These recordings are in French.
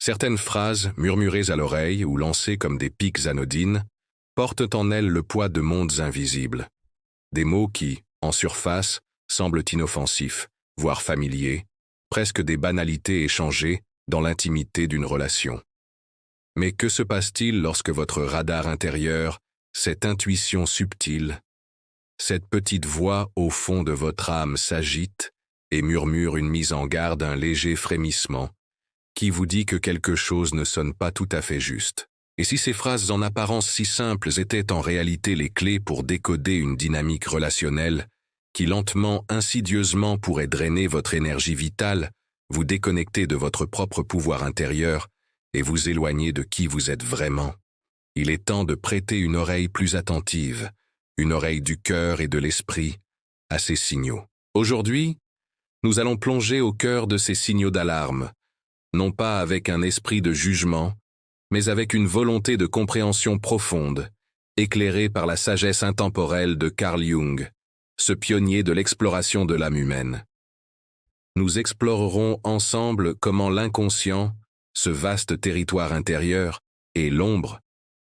Certaines phrases, murmurées à l'oreille ou lancées comme des piques anodines, portent en elles le poids de mondes invisibles. Des mots qui, en surface, semblent inoffensifs, voire familiers, presque des banalités échangées dans l'intimité d'une relation. Mais que se passe-t-il lorsque votre radar intérieur, cette intuition subtile, cette petite voix au fond de votre âme s'agite et murmure une mise en garde, un léger frémissement, qui vous dit que quelque chose ne sonne pas tout à fait juste? Et si ces phrases en apparence si simples étaient en réalité les clés pour décoder une dynamique relationnelle qui lentement, insidieusement pourrait drainer votre énergie vitale, vous déconnecter de votre propre pouvoir intérieur et vous éloigner de qui vous êtes vraiment? Il est temps de prêter une oreille plus attentive, une oreille du cœur et de l'esprit, à ces signaux. Aujourd'hui, nous allons plonger au cœur de ces signaux d'alarme, non pas avec un esprit de jugement, mais avec une volonté de compréhension profonde, éclairée par la sagesse intemporelle de Carl Jung, ce pionnier de l'exploration de l'âme humaine. Nous explorerons ensemble comment l'inconscient, ce vaste territoire intérieur, et l'ombre,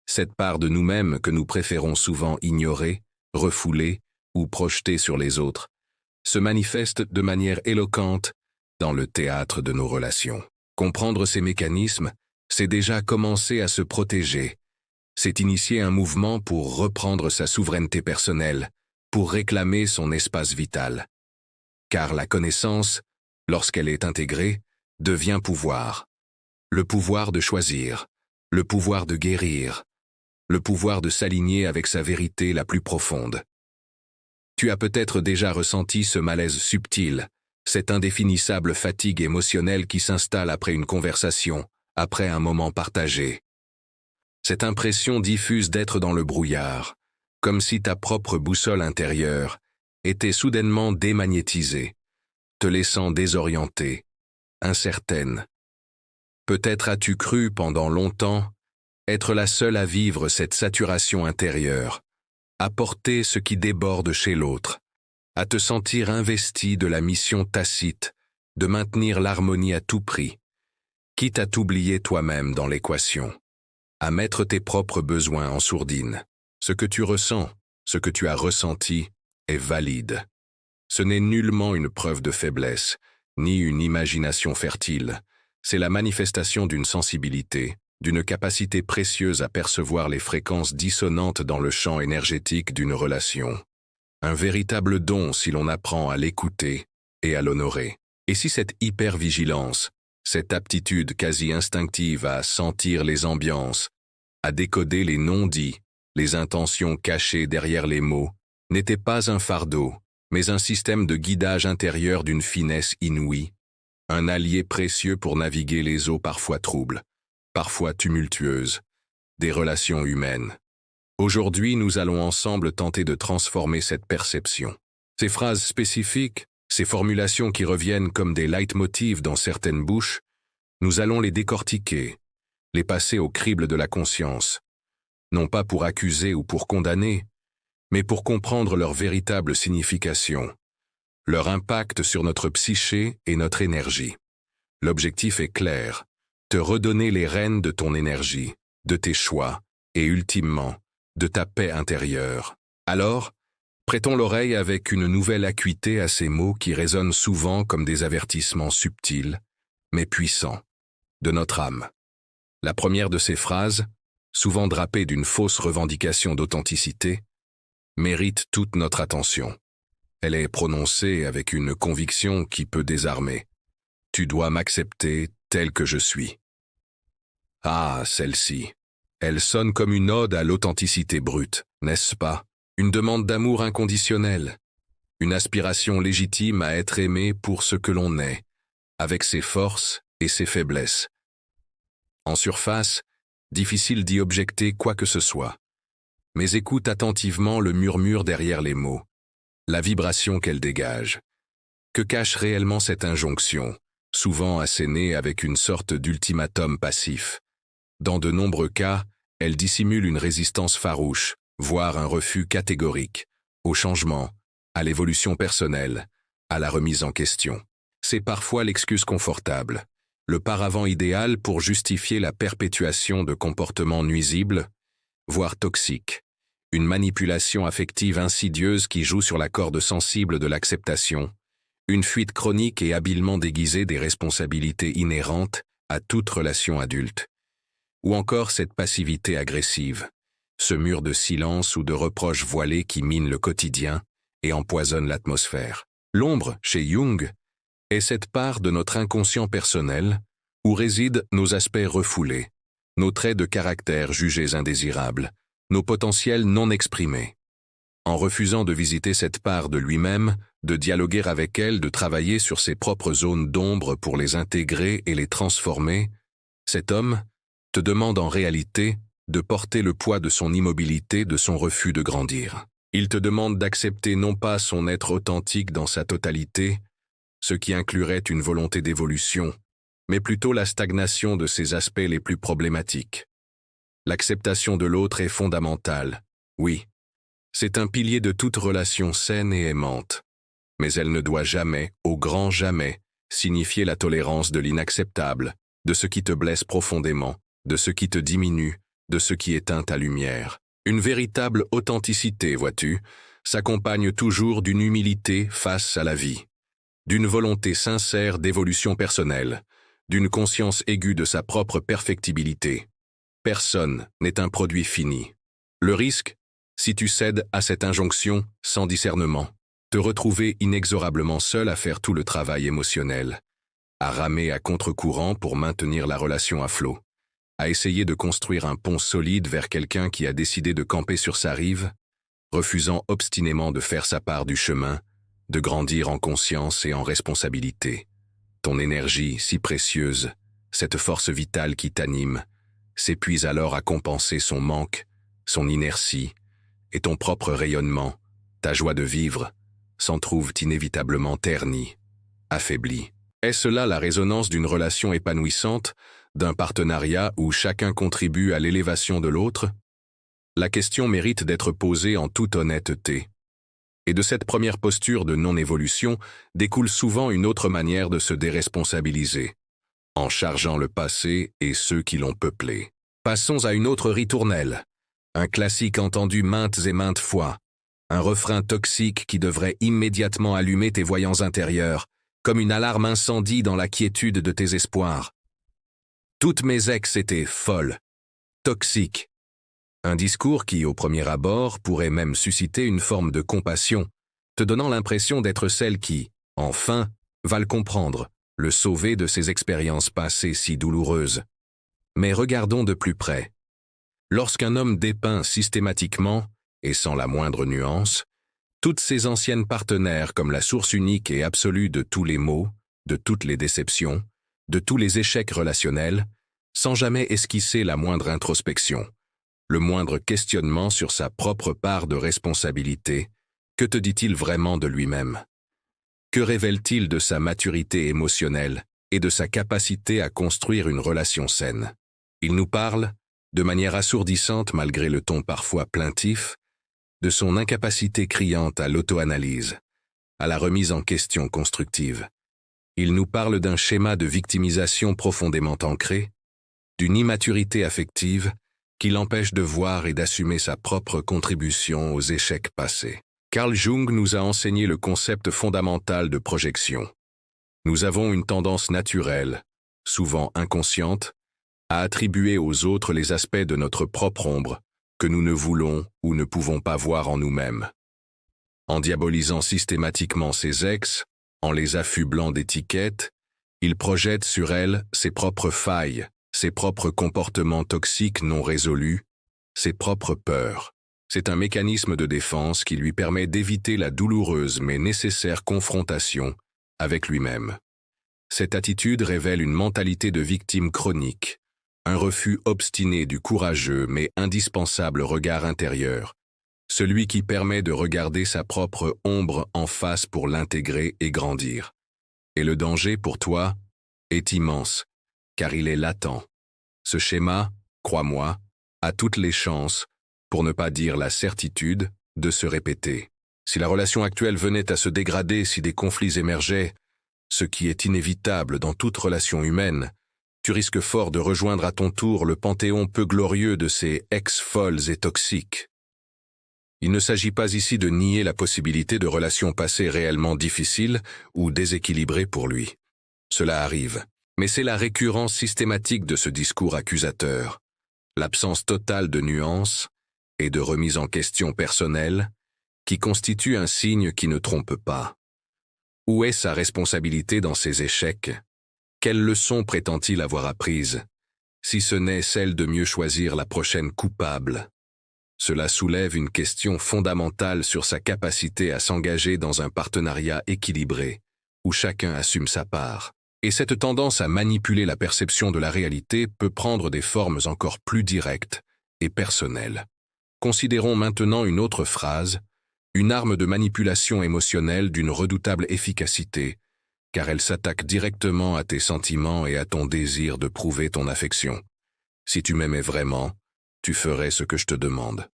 cette part de nous-mêmes que nous préférons souvent ignorer, refouler ou projeter sur les autres, se manifeste de manière éloquente dans le théâtre de nos relations. Comprendre ces mécanismes, c'est déjà commencer à se protéger, c'est initier un mouvement pour reprendre sa souveraineté personnelle, pour réclamer son espace vital. Car la connaissance, lorsqu'elle est intégrée, devient pouvoir. Le pouvoir de choisir, le pouvoir de guérir, le pouvoir de s'aligner avec sa vérité la plus profonde. Tu as peut-être déjà ressenti ce malaise subtil, cette indéfinissable fatigue émotionnelle qui s'installe après une conversation, après un moment partagé. Cette impression diffuse d'être dans le brouillard, comme si ta propre boussole intérieure était soudainement démagnétisée, te laissant désorientée, incertaine. Peut-être as-tu cru pendant longtemps être la seule à vivre cette saturation intérieure, à porter ce qui déborde chez l'autre, à te sentir investi de la mission tacite de maintenir l'harmonie à tout prix, quitte à t'oublier toi-même dans l'équation, à mettre tes propres besoins en sourdine. Ce que tu ressens, ce que tu as ressenti, est valide. Ce n'est nullement une preuve de faiblesse, ni une imagination fertile. C'est la manifestation d'une sensibilité, d'une capacité précieuse à percevoir les fréquences dissonantes dans le champ énergétique d'une relation. Un véritable don si l'on apprend à l'écouter et à l'honorer. Et si cette hypervigilance, cette aptitude quasi instinctive à sentir les ambiances, à décoder les non-dits, les intentions cachées derrière les mots, n'était pas un fardeau, mais un système de guidage intérieur d'une finesse inouïe, un allié précieux pour naviguer les eaux parfois troubles, parfois tumultueuses, des relations humaines. Aujourd'hui, nous allons ensemble tenter de transformer cette perception. Ces phrases spécifiques, ces formulations qui reviennent comme des leitmotivs dans certaines bouches, nous allons les décortiquer, les passer au crible de la conscience, non pas pour accuser ou pour condamner, mais pour comprendre leur véritable signification, leur impact sur notre psyché et notre énergie. L'objectif est clair, te redonner les rênes de ton énergie, de tes choix, et ultimement, de ta paix intérieure. Alors, prêtons l'oreille avec une nouvelle acuité à ces mots qui résonnent souvent comme des avertissements subtils, mais puissants, de notre âme. La première de ces phrases, souvent drapée d'une fausse revendication d'authenticité, mérite toute notre attention. Elle est prononcée avec une conviction qui peut désarmer. Tu dois m'accepter tel que je suis. Ah, celle-ci. Elle sonne comme une ode à l'authenticité brute, n'est-ce pas? Une demande d'amour inconditionnel, une aspiration légitime à être aimé pour ce que l'on est, avec ses forces et ses faiblesses. En surface, difficile d'y objecter quoi que ce soit. Mais écoute attentivement le murmure derrière les mots, la vibration qu'elle dégage. Que cache réellement cette injonction, souvent assénée avec une sorte d'ultimatum passif? Dans de nombreux cas, elle dissimule une résistance farouche, voire un refus catégorique, au changement, à l'évolution personnelle, à la remise en question. C'est parfois l'excuse confortable, le paravent idéal pour justifier la perpétuation de comportements nuisibles, voire toxiques, une manipulation affective insidieuse qui joue sur la corde sensible de l'acceptation, une fuite chronique et habilement déguisée des responsabilités inhérentes à toute relation adulte, ou encore cette passivité agressive, ce mur de silence ou de reproches voilés qui mine le quotidien et empoisonne l'atmosphère. L'ombre, chez Jung, est cette part de notre inconscient personnel où résident nos aspects refoulés, nos traits de caractère jugés indésirables, nos potentiels non exprimés. En refusant de visiter cette part de lui-même, de dialoguer avec elle, de travailler sur ses propres zones d'ombre pour les intégrer et les transformer, cet homme te demande en réalité de porter le poids de son immobilité, de son refus de grandir. Il te demande d'accepter non pas son être authentique dans sa totalité, ce qui inclurait une volonté d'évolution, mais plutôt la stagnation de ses aspects les plus problématiques. L'acceptation de l'autre est fondamentale, oui. C'est un pilier de toute relation saine et aimante. Mais elle ne doit jamais, au grand jamais, signifier la tolérance de l'inacceptable, de ce qui te blesse profondément, de ce qui te diminue, de ce qui éteint ta lumière. Une véritable authenticité, vois-tu, s'accompagne toujours d'une humilité face à la vie, d'une volonté sincère d'évolution personnelle, d'une conscience aiguë de sa propre perfectibilité. Personne n'est un produit fini. Le risque, si tu cèdes à cette injonction sans discernement, te retrouver inexorablement seul à faire tout le travail émotionnel, à ramer à contre-courant pour maintenir la relation à flot, à essayer de construire un pont solide vers quelqu'un qui a décidé de camper sur sa rive, refusant obstinément de faire sa part du chemin, de grandir en conscience et en responsabilité. Ton énergie si précieuse, cette force vitale qui t'anime, s'épuise alors à compenser son manque, son inertie, et ton propre rayonnement, ta joie de vivre, s'en trouvent inévitablement ternis, affaiblis. Est-ce là la résonance d'une relation épanouissante, d'un partenariat où chacun contribue à l'élévation de l'autre? La question mérite d'être posée en toute honnêteté. Et de cette première posture de non-évolution découle souvent une autre manière de se déresponsabiliser, en chargeant le passé et ceux qui l'ont peuplé. Passons à une autre ritournelle, un classique entendu maintes et maintes fois, un refrain toxique qui devrait immédiatement allumer tes voyants intérieurs, comme une alarme incendie dans la quiétude de tes espoirs. Toutes mes ex étaient folles, toxiques. Un discours qui, au premier abord, pourrait même susciter une forme de compassion, te donnant l'impression d'être celle qui, enfin, va le comprendre, le sauver de ses expériences passées si douloureuses. Mais regardons de plus près. Lorsqu'un homme dépeint systématiquement, et sans la moindre nuance, toutes ses anciennes partenaires comme la source unique et absolue de tous les maux, de toutes les déceptions, de tous les échecs relationnels, sans jamais esquisser la moindre introspection, le moindre questionnement sur sa propre part de responsabilité, que te dit-il vraiment de lui-même? Que révèle-t-il de sa maturité émotionnelle et de sa capacité à construire une relation saine? Il nous parle, de manière assourdissante malgré le ton parfois plaintif, de son incapacité criante à l'auto-analyse, à la remise en question constructive. Il nous parle d'un schéma de victimisation profondément ancré, d'une immaturité affective qui l'empêche de voir et d'assumer sa propre contribution aux échecs passés. Carl Jung nous a enseigné le concept fondamental de projection. Nous avons une tendance naturelle, souvent inconsciente, à attribuer aux autres les aspects de notre propre ombre que nous ne voulons ou ne pouvons pas voir en nous-mêmes. En diabolisant systématiquement ses ex, en les affublant d'étiquettes, il projette sur elles ses propres failles, ses propres comportements toxiques non résolus, ses propres peurs. C'est un mécanisme de défense qui lui permet d'éviter la douloureuse mais nécessaire confrontation avec lui-même. Cette attitude révèle une mentalité de victime chronique, un refus obstiné du courageux mais indispensable regard intérieur, celui qui permet de regarder sa propre ombre en face pour l'intégrer et grandir. Et le danger pour toi est immense, car il est latent. Ce schéma, crois-moi, a toutes les chances, pour ne pas dire la certitude, de se répéter. Si la relation actuelle venait à se dégrader, si des conflits émergeaient, ce qui est inévitable dans toute relation humaine, tu risques fort de rejoindre à ton tour le panthéon peu glorieux de ces ex-folles et toxiques. Il ne s'agit pas ici de nier la possibilité de relations passées réellement difficiles ou déséquilibrées pour lui. Cela arrive, mais c'est la récurrence systématique de ce discours accusateur, l'absence totale de nuances et de remise en question personnelle qui constitue un signe qui ne trompe pas. Où est sa responsabilité dans ces échecs? Quelle leçon prétend-il avoir apprises, si ce n'est celle de mieux choisir la prochaine coupable? Cela soulève une question fondamentale sur sa capacité à s'engager dans un partenariat équilibré, où chacun assume sa part. Et cette tendance à manipuler la perception de la réalité peut prendre des formes encore plus directes et personnelles. Considérons maintenant une autre phrase, une arme de manipulation émotionnelle d'une redoutable efficacité, car elle s'attaque directement à tes sentiments et à ton désir de prouver ton affection. Si tu m'aimais vraiment, tu ferais ce que je te demande.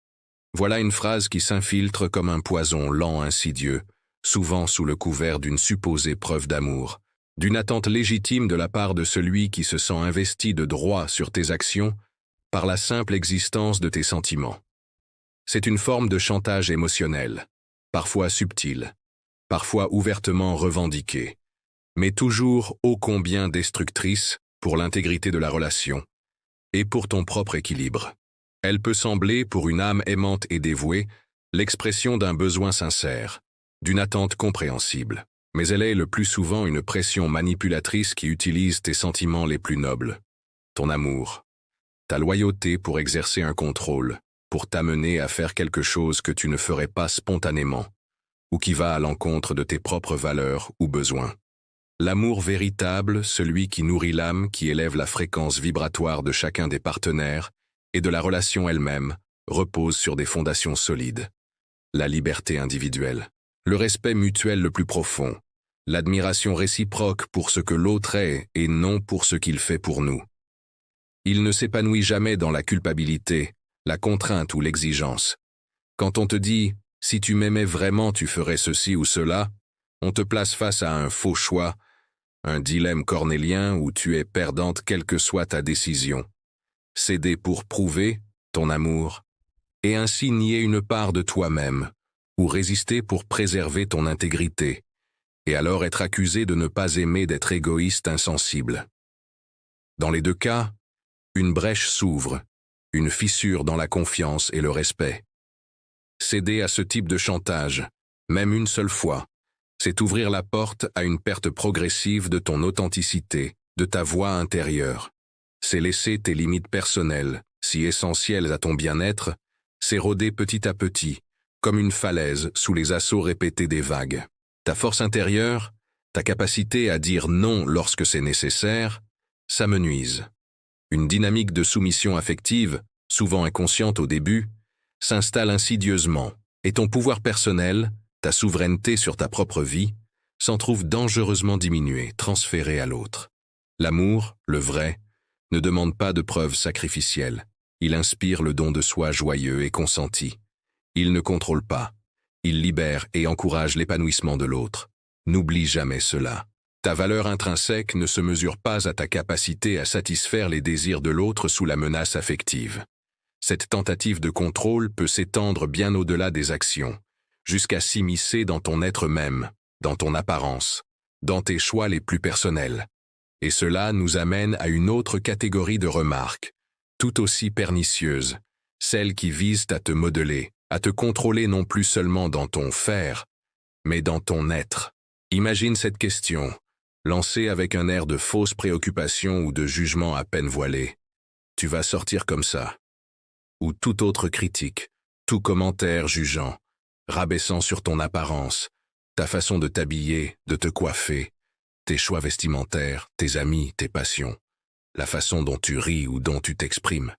Voilà une phrase qui s'infiltre comme un poison lent insidieux, souvent sous le couvert d'une supposée preuve d'amour, d'une attente légitime de la part de celui qui se sent investi de droit sur tes actions par la simple existence de tes sentiments. C'est une forme de chantage émotionnel, parfois subtil, parfois ouvertement revendiquée, mais toujours ô combien destructrice pour l'intégrité de la relation et pour ton propre équilibre. Elle peut sembler, pour une âme aimante et dévouée, l'expression d'un besoin sincère, d'une attente compréhensible, mais elle est le plus souvent une pression manipulatrice qui utilise tes sentiments les plus nobles, ton amour, ta loyauté pour exercer un contrôle, pour t'amener à faire quelque chose que tu ne ferais pas spontanément, ou qui va à l'encontre de tes propres valeurs ou besoins. L'amour véritable, celui qui nourrit l'âme, qui élève la fréquence vibratoire de chacun des partenaires et de la relation elle-même, repose sur des fondations solides. La liberté individuelle, le respect mutuel le plus profond, l'admiration réciproque pour ce que l'autre est et non pour ce qu'il fait pour nous. Il ne s'épanouit jamais dans la culpabilité, la contrainte ou l'exigence. Quand on te dit « si tu m'aimais vraiment tu ferais ceci ou cela », on te place face à un faux choix, un dilemme cornélien où tu es perdante quelle que soit ta décision. Céder pour prouver ton amour, et ainsi nier une part de toi-même, ou résister pour préserver ton intégrité, et alors être accusé de ne pas aimer, d'être égoïste, insensible. Dans les deux cas, une brèche s'ouvre, une fissure dans la confiance et le respect. Céder à ce type de chantage, même une seule fois, c'est ouvrir la porte à une perte progressive de ton authenticité, de ta voix intérieure. C'est laisser tes limites personnelles, si essentielles à ton bien-être, s'éroder petit à petit, comme une falaise sous les assauts répétés des vagues. Ta force intérieure, ta capacité à dire non lorsque c'est nécessaire, s'amenuise. Une dynamique de soumission affective, souvent inconsciente au début, s'installe insidieusement, et ton pouvoir personnel, ta souveraineté sur ta propre vie, s'en trouve dangereusement diminuée, transférée à l'autre. L'amour, le vrai, ne demande pas de preuves sacrificielles. Il inspire le don de soi joyeux et consenti. Il ne contrôle pas. Il libère et encourage l'épanouissement de l'autre. N'oublie jamais cela. Ta valeur intrinsèque ne se mesure pas à ta capacité à satisfaire les désirs de l'autre sous la menace affective. Cette tentative de contrôle peut s'étendre bien au-delà des actions, jusqu'à s'immiscer dans ton être même, dans ton apparence, dans tes choix les plus personnels. Et cela nous amène à une autre catégorie de remarques, tout aussi pernicieuses, celles qui visent à te modeler, à te contrôler non plus seulement dans ton faire, mais dans ton être. Imagine cette question, lancée avec un air de fausse préoccupation ou de jugement à peine voilé. Tu vas sortir comme ça. Ou toute autre critique, tout commentaire jugeant, rabaissant sur ton apparence, ta façon de t'habiller, de te coiffer, tes choix vestimentaires, tes amis, tes passions, la façon dont tu ris ou dont tu t'exprimes.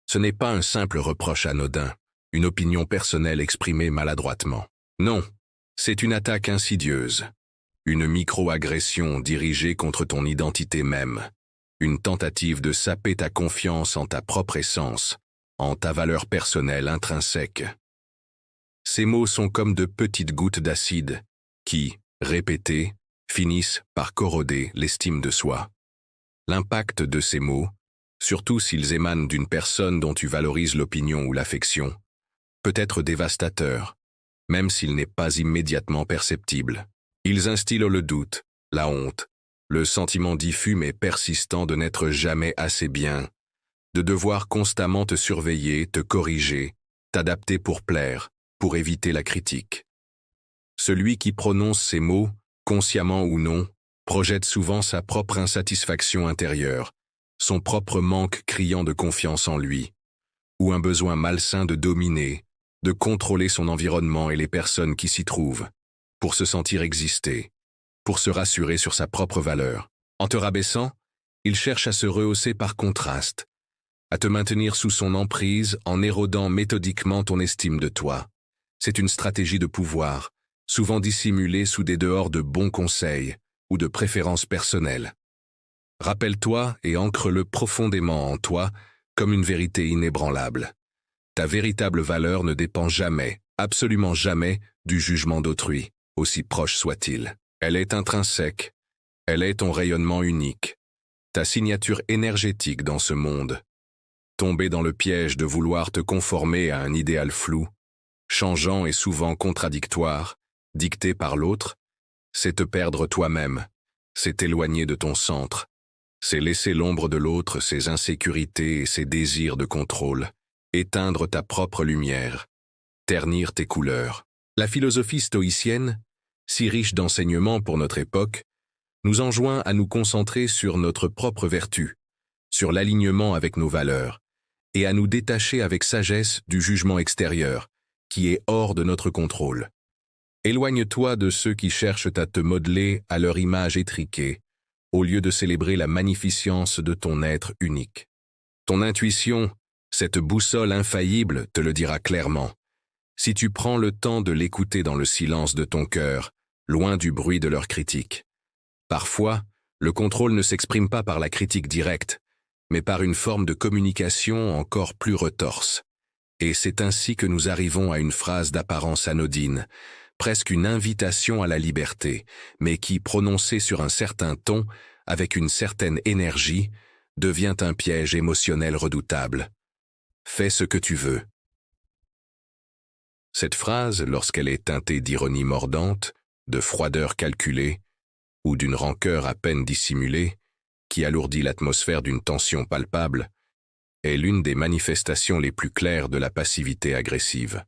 Ce n'est pas un simple reproche anodin, une opinion personnelle exprimée maladroitement. Non, c'est une attaque insidieuse, une micro-agression dirigée contre ton identité même, une tentative de saper ta confiance en ta propre essence, en ta valeur personnelle intrinsèque. Ces mots sont comme de petites gouttes d'acide qui, répétées, finissent par corroder l'estime de soi. L'impact de ces mots, surtout s'ils émanent d'une personne dont tu valorises l'opinion ou l'affection, peut être dévastateur, même s'il n'est pas immédiatement perceptible. Ils instillent le doute, la honte, le sentiment diffus mais persistant de n'être jamais assez bien, de devoir constamment te surveiller, te corriger, t'adapter pour plaire, pour éviter la critique. Celui qui prononce ces mots, consciemment ou non, projette souvent sa propre insatisfaction intérieure, son propre manque criant de confiance en lui, ou un besoin malsain de dominer, de contrôler son environnement et les personnes qui s'y trouvent, pour se sentir exister, pour se rassurer sur sa propre valeur. En te rabaissant, il cherche à se rehausser par contraste, à te maintenir sous son emprise en érodant méthodiquement ton estime de toi. C'est une stratégie de pouvoir, souvent dissimulée sous des dehors de bons conseils ou de préférences personnelles. Rappelle-toi et ancre-le profondément en toi comme une vérité inébranlable. Ta véritable valeur ne dépend jamais, absolument jamais, du jugement d'autrui, aussi proche soit-il. Elle est intrinsèque, elle est ton rayonnement unique, ta signature énergétique dans ce monde. Tomber dans le piège de vouloir te conformer à un idéal flou, changeant et souvent contradictoire, dicté par l'autre, c'est te perdre toi-même, c'est t'éloigner de ton centre, c'est laisser l'ombre de l'autre, ses insécurités et ses désirs de contrôle, éteindre ta propre lumière, ternir tes couleurs. La philosophie stoïcienne, si riche d'enseignements pour notre époque, nous enjoint à nous concentrer sur notre propre vertu, sur l'alignement avec nos valeurs, et à nous détacher avec sagesse du jugement extérieur, qui est hors de notre contrôle. Éloigne-toi de ceux qui cherchent à te modeler à leur image étriquée, au lieu de célébrer la magnificence de ton être unique. Ton intuition, cette boussole infaillible, te le dira clairement. Si tu prends le temps de l'écouter dans le silence de ton cœur, loin du bruit de leurs critiques. Parfois, le contrôle ne s'exprime pas par la critique directe, mais par une forme de communication encore plus retorse. Et c'est ainsi que nous arrivons à une phrase d'apparence anodine, presque une invitation à la liberté, mais qui, prononcée sur un certain ton, avec une certaine énergie, devient un piège émotionnel redoutable. Fais ce que tu veux. Cette phrase, lorsqu'elle est teintée d'ironie mordante, de froideur calculée, ou d'une rancœur à peine dissimulée, qui alourdit l'atmosphère d'une tension palpable, est l'une des manifestations les plus claires de la passivité agressive.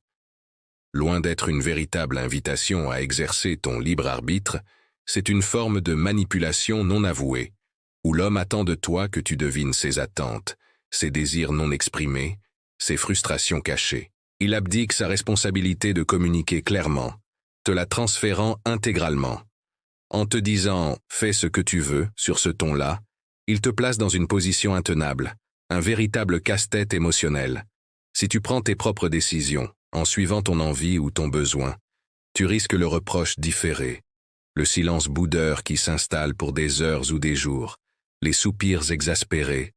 Loin d'être une véritable invitation à exercer ton libre arbitre, c'est une forme de manipulation non avouée, où l'homme attend de toi que tu devines ses attentes, ses désirs non exprimés, ses frustrations cachées. Il abdique sa responsabilité de communiquer clairement, te la transférant intégralement. En te disant « fais ce que tu veux » sur ce ton-là, il te place dans une position intenable, un véritable casse-tête émotionnel. Si tu prends tes propres décisions, en suivant ton envie ou ton besoin, tu risques le reproche différé, le silence boudeur qui s'installe pour des heures ou des jours, les soupirs exaspérés,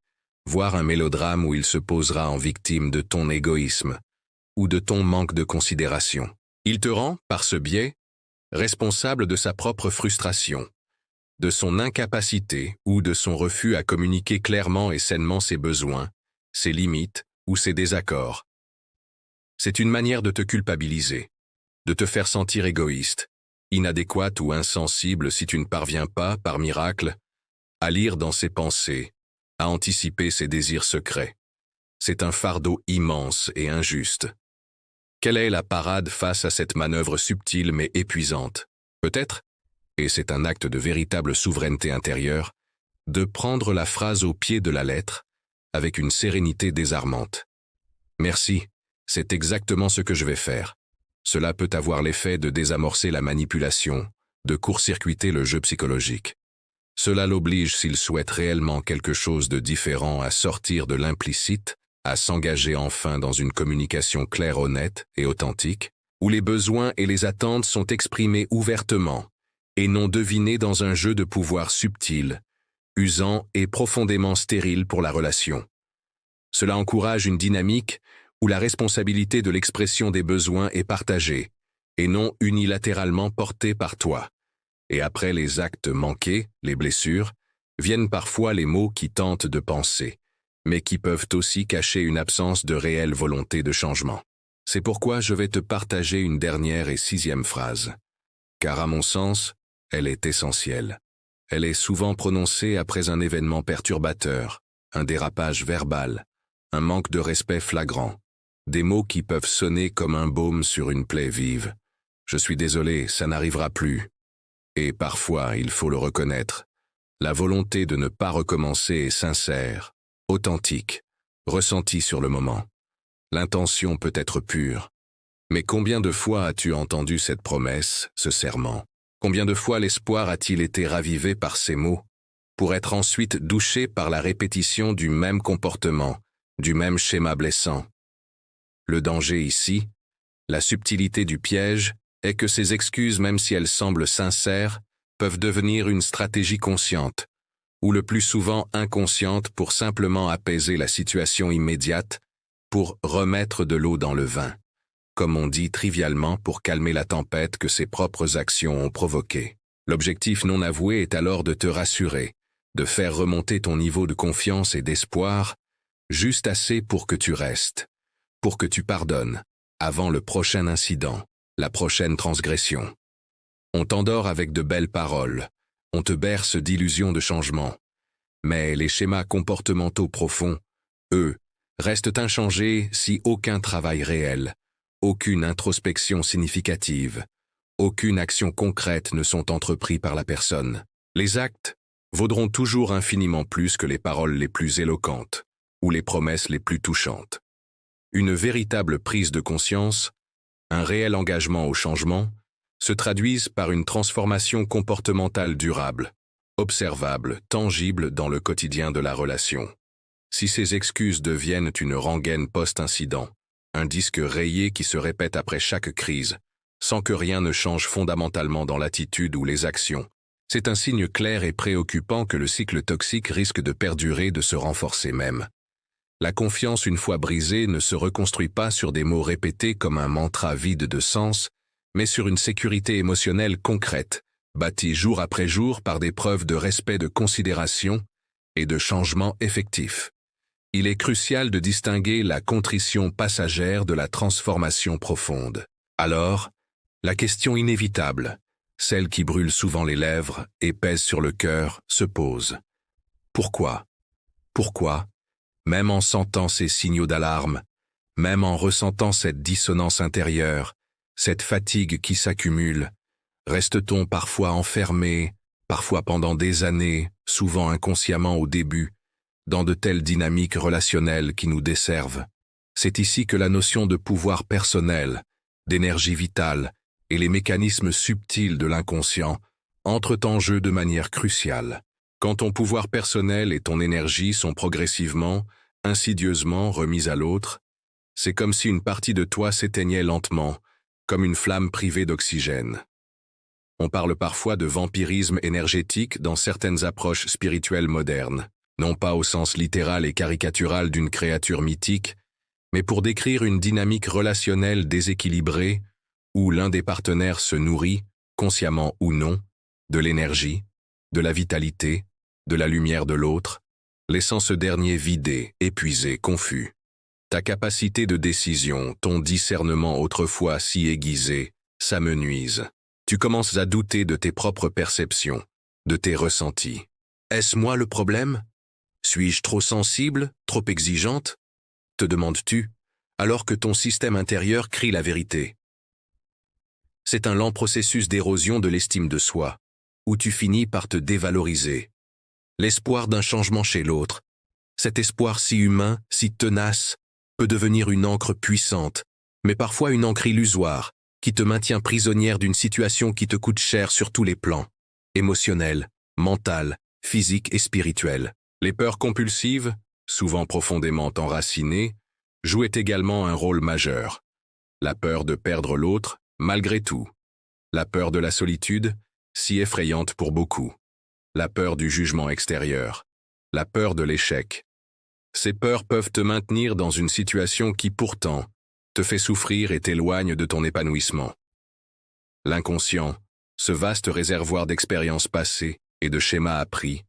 voire un mélodrame où il se posera en victime de ton égoïsme ou de ton manque de considération. Il te rend, par ce biais, responsable de sa propre frustration, de son incapacité ou de son refus à communiquer clairement et sainement ses besoins, ses limites ou ses désaccords. C'est une manière de te culpabiliser, de te faire sentir égoïste, inadéquate ou insensible si tu ne parviens pas, par miracle, à lire dans ses pensées, à anticiper ses désirs secrets. C'est un fardeau immense et injuste. Quelle est la parade face à cette manœuvre subtile mais épuisante? Peut-être, et c'est un acte de véritable souveraineté intérieure, de prendre la phrase au pied de la lettre, avec une sérénité désarmante. Merci, c'est exactement ce que je vais faire. Cela peut avoir l'effet de désamorcer la manipulation, de court-circuiter le jeu psychologique. Cela l'oblige, s'il souhaite réellement quelque chose de différent, à sortir de l'implicite, à s'engager enfin dans une communication claire, honnête et authentique, où les besoins et les attentes sont exprimés ouvertement, et non devinés dans un jeu de pouvoir subtil, usant et profondément stérile pour la relation. Cela encourage une dynamique où la responsabilité de l'expression des besoins est partagée, et non unilatéralement portée par toi. Et après les actes manqués, les blessures, viennent parfois les mots qui tentent de penser, mais qui peuvent aussi cacher une absence de réelle volonté de changement. C'est pourquoi je vais te partager une dernière et 6e phrase. Car à mon sens, elle est essentielle. Elle est souvent prononcée après un événement perturbateur, un dérapage verbal, un manque de respect flagrant, des mots qui peuvent sonner comme un baume sur une plaie vive. Je suis désolé, ça n'arrivera plus. Et parfois, il faut le reconnaître, la volonté de ne pas recommencer est sincère, authentique, ressentie sur le moment. L'intention peut être pure. Mais combien de fois as-tu entendu cette promesse, ce serment? Combien de fois l'espoir a-t-il été ravivé par ces mots, pour être ensuite douché par la répétition du même comportement, du même schéma blessant? Le danger ici, la subtilité du piège, est que ces excuses, même si elles semblent sincères, peuvent devenir une stratégie consciente, ou le plus souvent inconsciente pour simplement apaiser la situation immédiate, pour remettre de l'eau dans le vin, comme on dit trivialement pour calmer la tempête que ses propres actions ont provoquée. L'objectif non avoué est alors de te rassurer, de faire remonter ton niveau de confiance et d'espoir, juste assez pour que tu restes, pour que tu pardonnes, avant le prochain incident, la prochaine transgression. On t'endort avec de belles paroles, on te berce d'illusions de changement, mais les schémas comportementaux profonds, eux, restent inchangés si aucun travail réel, aucune introspection significative, aucune action concrète ne sont entrepris par la personne. Les actes vaudront toujours infiniment plus que les paroles les plus éloquentes ou les promesses les plus touchantes. Une véritable prise de conscience, un réel engagement au changement, se traduisent par une transformation comportementale durable, observable, tangible dans le quotidien de la relation. Si ces excuses deviennent une rengaine post-incident, un disque rayé qui se répète après chaque crise, sans que rien ne change fondamentalement dans l'attitude ou les actions, c'est un signe clair et préoccupant que le cycle toxique risque de perdurer, de se renforcer même. La confiance, une fois brisée, ne se reconstruit pas sur des mots répétés comme un mantra vide de sens, mais sur une sécurité émotionnelle concrète, bâtie jour après jour par des preuves de respect, de considération et de changement effectif. Il est crucial de distinguer la contrition passagère de la transformation profonde. Alors, la question inévitable, celle qui brûle souvent les lèvres et pèse sur le cœur, se pose. Pourquoi? Pourquoi, même en sentant ces signaux d'alarme, même en ressentant cette dissonance intérieure, cette fatigue qui s'accumule, reste-t-on parfois enfermé, parfois pendant des années, souvent inconsciemment au début, dans de telles dynamiques relationnelles qui nous desservent? C'est ici que la notion de pouvoir personnel, d'énergie vitale et les mécanismes subtils de l'inconscient entrent en jeu de manière cruciale. Quand ton pouvoir personnel et ton énergie sont progressivement, insidieusement remis à l'autre, c'est comme si une partie de toi s'éteignait lentement, comme une flamme privée d'oxygène. On parle parfois de vampirisme énergétique dans certaines approches spirituelles modernes, non pas au sens littéral et caricatural d'une créature mythique, mais pour décrire une dynamique relationnelle déséquilibrée où l'un des partenaires se nourrit, consciemment ou non, de l'énergie, de la vitalité, de la lumière de l'autre, laissant ce dernier vidé, épuisé, confus. Ta capacité de décision, ton discernement autrefois si aiguisé, s'amenuisent. Tu commences à douter de tes propres perceptions, de tes ressentis. Est-ce moi le problème? Suis-je trop sensible, trop exigeante? Te demandes-tu, alors que ton système intérieur crie la vérité. C'est un lent processus d'érosion de l'estime de soi, où tu finis par te dévaloriser. L'espoir d'un changement chez l'autre, cet espoir si humain, si tenace, peut devenir une ancre puissante, mais parfois une ancre illusoire, qui te maintient prisonnière d'une situation qui te coûte cher sur tous les plans, émotionnel, mental, physique et spirituel. Les peurs compulsives, souvent profondément enracinées, jouaient également un rôle majeur. La peur de perdre l'autre, malgré tout. La peur de la solitude, si effrayante pour beaucoup. La peur du jugement extérieur. La peur de l'échec. Ces peurs peuvent te maintenir dans une situation qui pourtant te fait souffrir et t'éloigne de ton épanouissement. L'inconscient, ce vaste réservoir d'expériences passées et de schémas appris,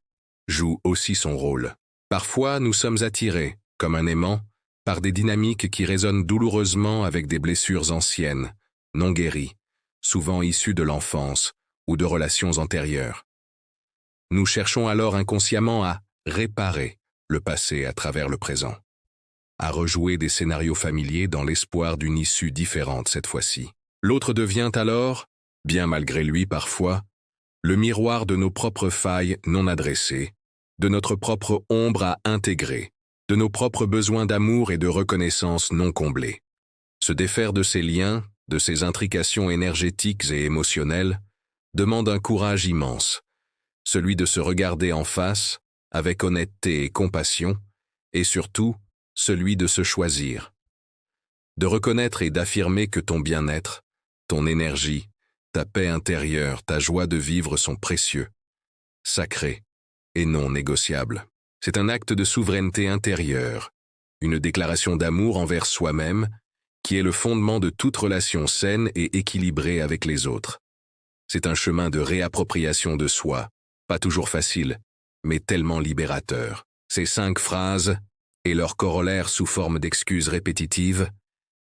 joue aussi son rôle. Parfois, nous sommes attirés, comme un aimant, par des dynamiques qui résonnent douloureusement avec des blessures anciennes, non guéries, souvent issues de l'enfance ou de relations antérieures. Nous cherchons alors inconsciemment à réparer le passé à travers le présent, à rejouer des scénarios familiers dans l'espoir d'une issue différente cette fois-ci. L'autre devient alors, bien malgré lui parfois, le miroir de nos propres failles non adressées, de notre propre ombre à intégrer, de nos propres besoins d'amour et de reconnaissance non comblés. Se défaire de ces liens, de ces intrications énergétiques et émotionnelles, demande un courage immense, celui de se regarder en face, avec honnêteté et compassion, et surtout, celui de se choisir. De reconnaître et d'affirmer que ton bien-être, ton énergie, ta paix intérieure, ta joie de vivre sont précieux, sacrés et non négociables. C'est un acte de souveraineté intérieure, une déclaration d'amour envers soi-même, qui est le fondement de toute relation saine et équilibrée avec les autres. C'est un chemin de réappropriation de soi, pas toujours facile, mais tellement libérateur. Ces 5 phrases, et leurs corollaires sous forme d'excuses répétitives,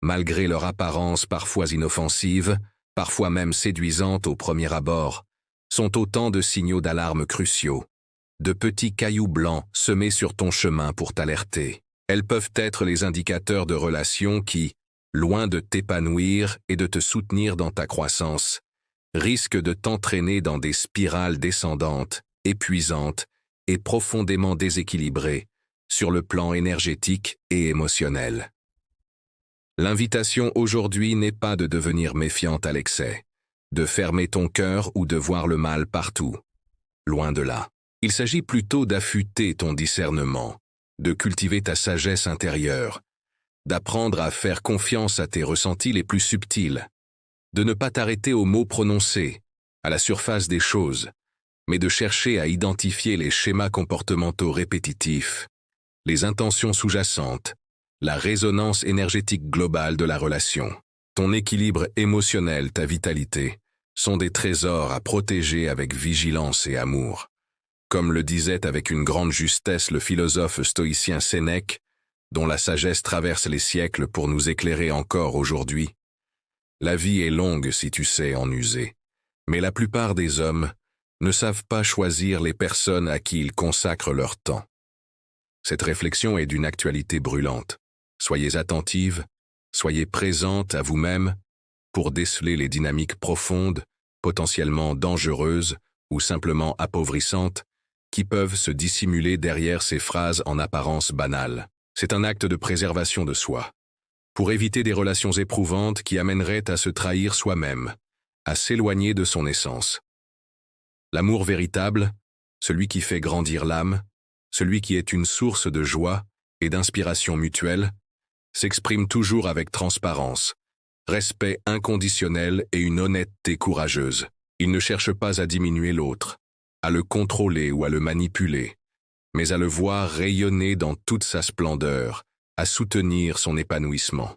malgré leur apparence parfois inoffensive, parfois même séduisante au premier abord, sont autant de signaux d'alarme cruciaux, de petits cailloux blancs semés sur ton chemin pour t'alerter. Elles peuvent être les indicateurs de relations qui, loin de t'épanouir et de te soutenir dans ta croissance, risquent de t'entraîner dans des spirales descendantes, épuisantes et profondément déséquilibrées sur le plan énergétique et émotionnel. L'invitation aujourd'hui n'est pas de devenir méfiante à l'excès, de fermer ton cœur ou de voir le mal partout. Loin de là. Il s'agit plutôt d'affûter ton discernement, de cultiver ta sagesse intérieure, d'apprendre à faire confiance à tes ressentis les plus subtils, de ne pas t'arrêter aux mots prononcés, à la surface des choses, mais de chercher à identifier les schémas comportementaux répétitifs, les intentions sous-jacentes, la résonance énergétique globale de la relation. Ton équilibre émotionnel, ta vitalité, sont des trésors à protéger avec vigilance et amour. Comme le disait avec une grande justesse le philosophe stoïcien Sénèque, dont la sagesse traverse les siècles pour nous éclairer encore aujourd'hui, la vie est longue si tu sais en user, mais la plupart des hommes ne savent pas choisir les personnes à qui ils consacrent leur temps. Cette réflexion est d'une actualité brûlante. Soyez attentive, soyez présente à vous-même pour déceler les dynamiques profondes, potentiellement dangereuses ou simplement appauvrissantes, qui peuvent se dissimuler derrière ces phrases en apparence banales. C'est un acte de préservation de soi, pour éviter des relations éprouvantes qui amèneraient à se trahir soi-même, à s'éloigner de son essence. L'amour véritable, celui qui fait grandir l'âme, celui qui est une source de joie et d'inspiration mutuelle, s'exprime toujours avec transparence, respect inconditionnel et une honnêteté courageuse. Il ne cherche pas à diminuer l'autre, à le contrôler ou à le manipuler, mais à le voir rayonner dans toute sa splendeur, à soutenir son épanouissement.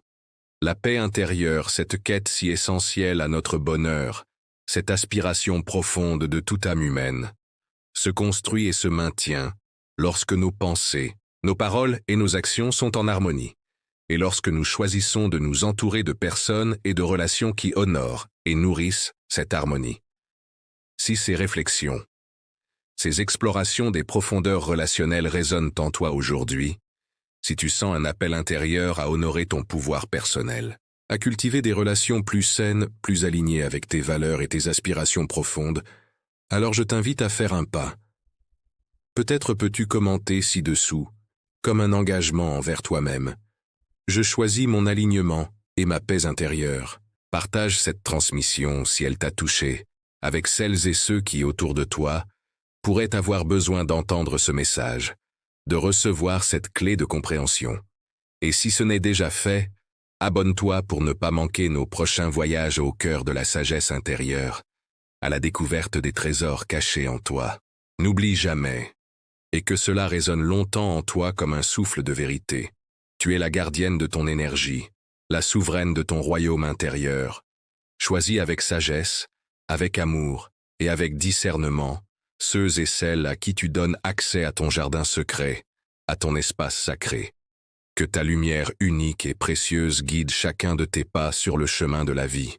La paix intérieure, cette quête si essentielle à notre bonheur, cette aspiration profonde de toute âme humaine, se construit et se maintient lorsque nos pensées, nos paroles et nos actions sont en harmonie, et lorsque nous choisissons de nous entourer de personnes et de relations qui honorent et nourrissent cette harmonie. Si ces réflexions, ces explorations des profondeurs relationnelles résonnent en toi aujourd'hui, si tu sens un appel intérieur à honorer ton pouvoir personnel, à cultiver des relations plus saines, plus alignées avec tes valeurs et tes aspirations profondes, alors je t'invite à faire un pas. Peut-être peux-tu commenter ci-dessous, comme un engagement envers toi-même. Je choisis mon alignement et ma paix intérieure. Partage cette transmission, si elle t'a touché, avec celles et ceux qui, autour de toi, pourraient avoir besoin d'entendre ce message, de recevoir cette clé de compréhension. Et si ce n'est déjà fait, abonne-toi pour ne pas manquer nos prochains voyages au cœur de la sagesse intérieure, à la découverte des trésors cachés en toi. N'oublie jamais, et que cela résonne longtemps en toi comme un souffle de vérité. Tu es la gardienne de ton énergie, la souveraine de ton royaume intérieur. Choisis avec sagesse, avec amour et avec discernement, ceux et celles à qui tu donnes accès à ton jardin secret, à ton espace sacré. Que ta lumière unique et précieuse guide chacun de tes pas sur le chemin de la vie.